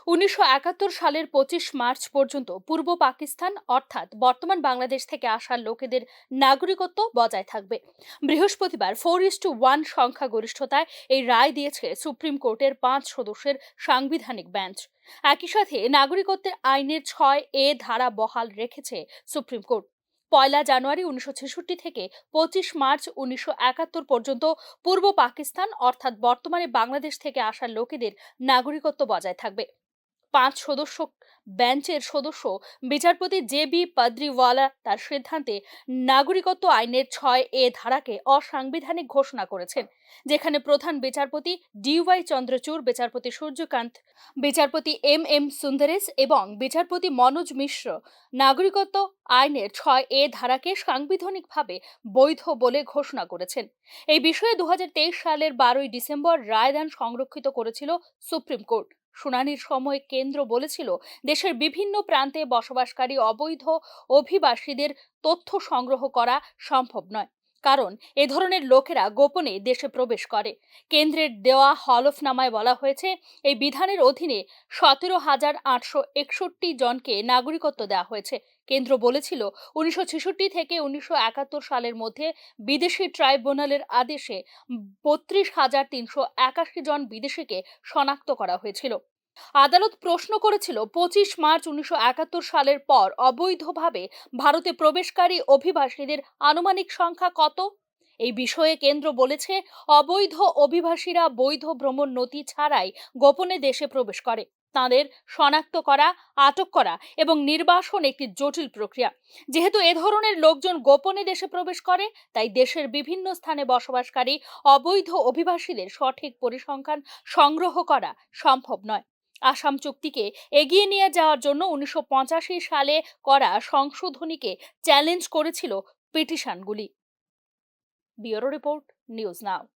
1971 সালের 25 মার্চ পর্যন্ত পূর্ব পাকিস্তান অর্থাৎ বর্তমান বাংলাদেশ থেকে আসা লোকেদের নাগরিকত্ব বজায় থাকবে। বৃহস্পতিবার 4:1 সংখ্যাগরিষ্ঠতায় এই রায় দিয়েছে সুপ্রিম কোর্টের 5 সদস্যের সাংবিধানিক বেঞ্চ। একই সাথে নাগরিকত্বের আইনের 6A ধারা বহাল রেখেছে সুপ্রিম কোর্ট। 1 জানুয়ারি 1966 থেকে 25 মার্চ 1971 পর্যন্ত পূর্ব পাকিস্তান অর্থাৎ বর্তমানে বাংলাদেশ থেকে আসা লোকেদের নাগরিকত্ব বজায় থাকবে। 5 সদস্য বেঞ্চের সদস্য বিচারপতি JB পাদ্রিওয়ালা তার সিদ্ধান্তে নাগরিকত্ব আইনের 6A ধারাকে অসাংবিধানিক ঘোষণা করেছেন, যেখানে প্রধান বিচারপতি DY চন্দ্রচূড়, বিচারপতি সূর্যকান্ত, বিচারপতি MM সুন্দরেশ এবং বিচারপতি মনোজ মিশ্র নাগরিকত্ব আইনের 6A ধারাকে সাংবিধানিকভাবে বৈধ বলে ঘোষণা করেছেন। এই বিষয়ে 2023 সালের 12 ডিসেম্বর রায়দান সংরক্ষিত করেছিল সুপ্রিম কোর্ট। শুনানির সময় কেন্দ্র বলেছিল, দেশের বিভিন্ন প্রান্তে বসবাসকারী অবৈধ অভিবাসীদের তথ্য সংগ্রহ করা সম্ভব নয়, কারণ এ ধরনের লোকেরা গোপনে দেশে প্রবেশ করে। কেন্দ্রের দেওয়া হলফনামায় বলা হয়েছে, এই বিধানের অধীনে 17,861 জনকে নাগরিকত্ব দেওয়া হয়েছে। কেন্দ্র বলেছিল, 1966 থেকে 1971 সালের মধ্যে বিদেশি ট্রাইব্যুনালের আদেশে 32,381 জন বিদেশিকে শনাক্ত করা হয়েছিল। আদালত প্রশ্ন করেছিল, 25 মার্চ 1971 সালের পর অবৈধভাবে ভারতে প্রবেশকারী অভিবাসীদের আনুমানিক সংখ্যা কত? এই বিষয়ে কেন্দ্র বলেছে, অবৈধ অভিবাসীরা বৈধ ভ্রমণ নথি ছাড়াই গোপনে দেশে প্রবেশ করে। তাদের শনাক্ত করা, আটক করা এবং নির্বাসন একটি জটিল প্রক্রিয়া। যেহেতু এ ধরনের লোকজন গোপনে দেশে প্রবেশ করে, তাই দেশের বিভিন্ন স্থানে বসবাসকারী অবৈধ অভিবাসীদের সঠিক পরিসংখ্যান সংগ্রহ করা সম্ভব নয়। আসাম চুক্তিকে এগিয়ে নিয়ে যাওয়ার জন্য 1985 সালে করা সংশোধনীকে চ্যালেঞ্জ করেছিল পিটিশনগুলি। ব্যুরো রিপোর্ট, নিউজ নাও।